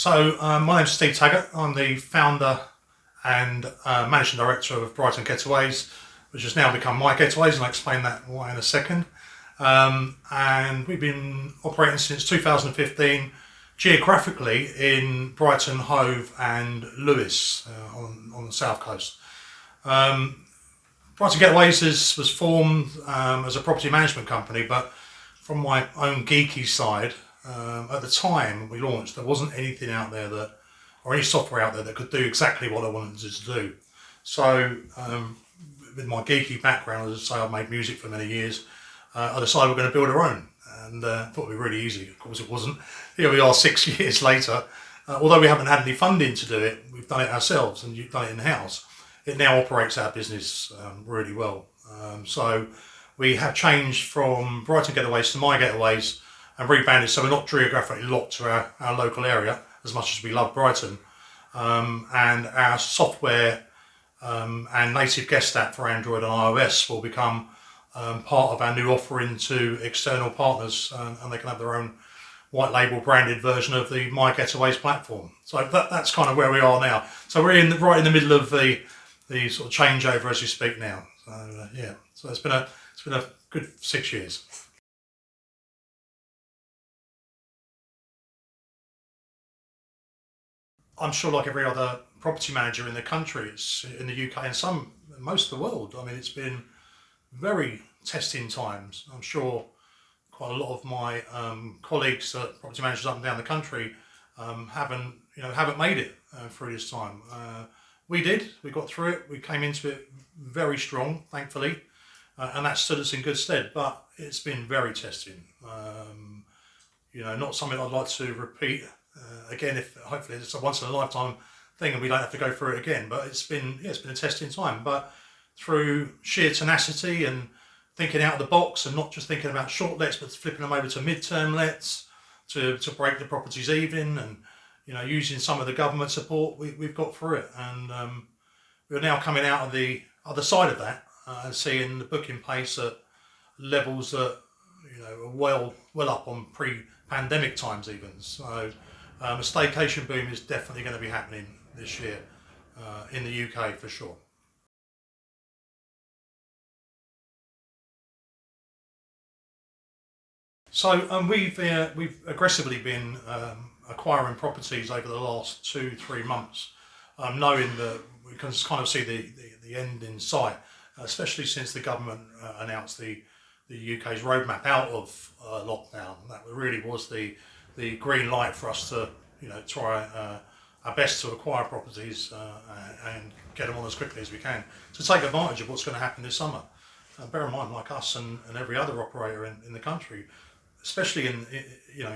My name's Steve Taggert. I'm the founder and managing director of Getaways, which has now become My Getaways, and I'll explain that why in a second. And we've been operating since 2015, geographically in Brighton, Hove and Lewes on the south coast. Brighton Getaways was formed as a property management company, but from my own geeky side, at the time we launched, there wasn't anything out there or any software out there that could do exactly what I wanted it to do. So, with my geeky background, as I say, I've made music for many years, I decided we're going to build our own, and thought it would be really easy. Of course it wasn't. Here we are 6 years later. Although we haven't had any funding to do it, we've done it ourselves and you've done it in-house. It now operates our business really well. So we have changed from Brighton Getaways to My Getaways and rebranded, so we're not geographically locked to our local area as much as we love Brighton. And our software and native guest app for Android and iOS will become part of our new offering to external partners, and they can have their own white label branded version of the My Getaways platform. So that's kind of where we are now. So we're right in the middle of the sort of changeover as we speak now. So yeah, so it's been a good 6 years. I'm sure, like every other property manager in the country, it's in the UK and most of the world. I mean, it's been very testing times. I'm sure quite a lot of my colleagues, property managers up and down the country, haven't made it through this time. We did. We got through it. We came into it very strong, thankfully, and that stood us in good stead. But it's been very testing. Not something I'd like to repeat again. If hopefully it's a once in a lifetime thing and we don't have to go through it again. But it's been a testing time. But through sheer tenacity and thinking out of the box and not just thinking about short lets, but flipping them over to mid-term lets to break the properties even, and using some of the government support, we've got through it, and we're now coming out of the other side of that and seeing the booking pace at levels that are well up on pre-pandemic times even. So a staycation boom is definitely going to be happening this year in the UK for sure. So we've aggressively been acquiring properties over the last 2-3 months, knowing that we can kind of see the end in sight, especially since the government announced the UK's roadmap out of lockdown. That really was the green light for us to try our best to acquire properties and get them on as quickly as we can to take advantage of what's going to happen this summer. Bear in mind, like us and every other operator in the country, especially in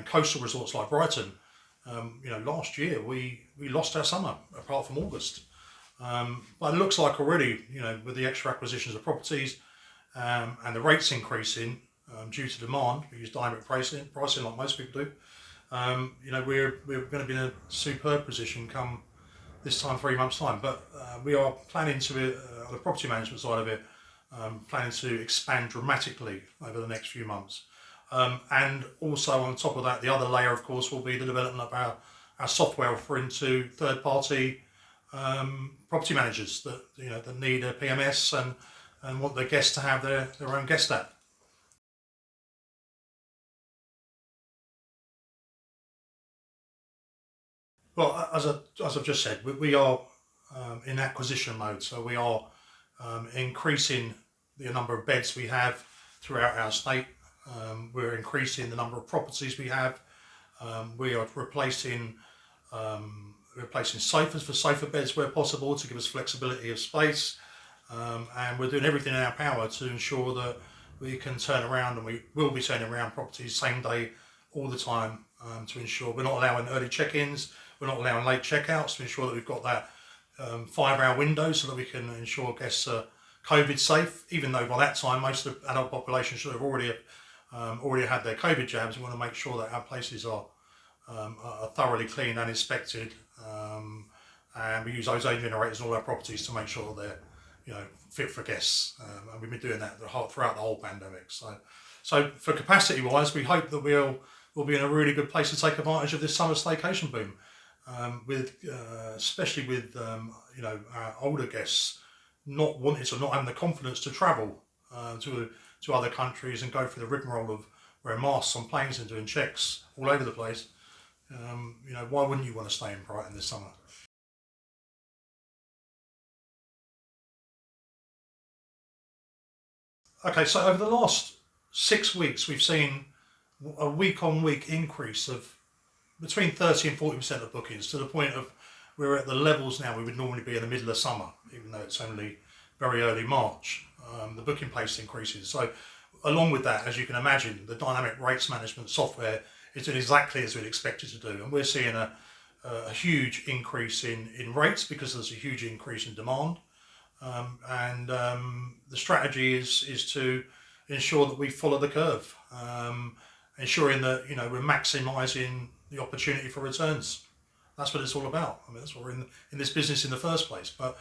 coastal resorts like Brighton, last year we lost our summer apart from August. But it looks like already, with the extra acquisitions of properties and the rates increasing due to demand, we use dynamic pricing like most people do. We're going to be in a superb position come this time 3 months time. But we are planning to, on the property management side of it, planning to expand dramatically over the next few months. And also on top of that, the other layer, of course, will be the development of our software offering to third-party property managers that need a PMS and want their guests to have their own guest app. Well, as I've just said, we are in acquisition mode, so we are increasing the number of beds we have throughout our estate. We're increasing the number of properties we have. We are replacing sofas for sofa beds where possible to give us flexibility of space. And we're doing everything in our power to ensure that we can turn around, and we will be turning around properties same day all the time, to ensure we're not allowing early check-ins, we're not allowing late check-outs, to ensure that we've got that 5-hour window so that we can ensure guests are COVID safe, even though by that time most of the adult population should have already had their COVID jabs. We want to make sure that our places are thoroughly cleaned and inspected, and we use ozone generators in all our properties to make sure that they're fit for guests, and we've been doing that throughout the whole pandemic. So for capacity wise, we hope that we'll be in a really good place to take advantage of this summer staycation boom. especially with our older guests not wanting to, not having the confidence to travel to other countries and go through the rigmarole of wearing masks on planes and doing checks all over the place. Why wouldn't you want to stay in Brighton this summer? Okay, so over the last 6 weeks, we've seen a week-on-week increase of between 30 and 40% of bookings, to the point of we're at the levels now we would normally be in the middle of summer, even though it's only very early March. The booking pace increases. So along with that, as you can imagine, the dynamic rates management software is doing exactly as we'd expect it to do. And we're seeing a huge increase in rates because there's a huge increase in demand. The strategy is to ensure that we follow the curve, ensuring that we're maximising the opportunity for returns. That's what it's all about. I mean, that's what we're in this business in the first place. But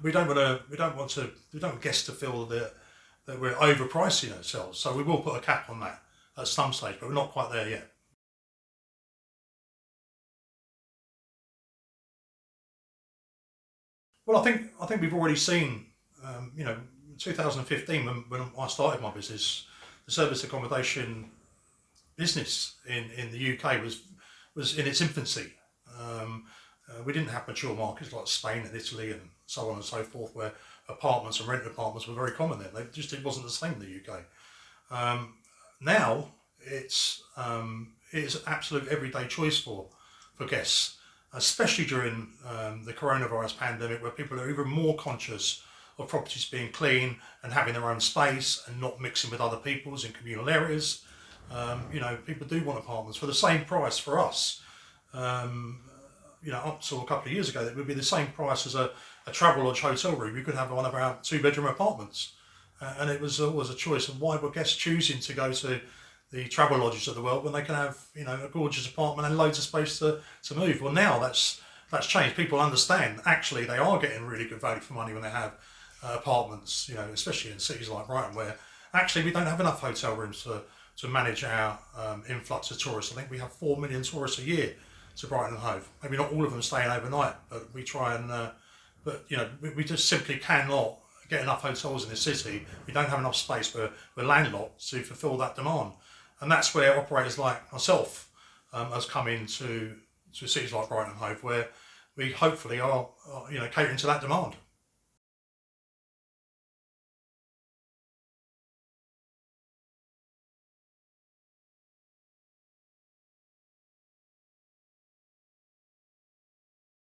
we don't want guests to feel that we're overpricing ourselves. So we will put a cap on that at some stage, but we're not quite there yet. Well, I think we've already seen, 2015 when I started my business, the service accommodation business in the UK was in its infancy. We didn't have mature markets like Spain and Italy and so on and so forth, where apartments and rented apartments were very common there. It wasn't the same in the UK. Now it's an absolute everyday choice for guests, especially during the coronavirus pandemic, where people are even more conscious of properties being clean and having their own space and not mixing with other people's in communal areas. People do want apartments for the same price for us. Up to a couple of years ago, it would be the same price as a travel lodge hotel room. You could have one of our 2-bedroom apartments. And it was always a choice. And why were guests choosing to go to the travel lodges of the world when they can have, a gorgeous apartment and loads of space to move? Well, now that's changed. People understand actually they are getting really good value for money when they have apartments, especially in cities like Brighton, where actually we don't have enough hotel rooms to manage our influx of tourists. I think we have 4 million tourists a year to Brighton and Hove. Maybe not all of them staying overnight, but we try and, we just simply cannot get enough hotels in the city. We don't have enough space. We're landlocked to fulfil that demand. And that's where operators like myself has come into cities like Brighton and Hove, where we hopefully are catering to that demand.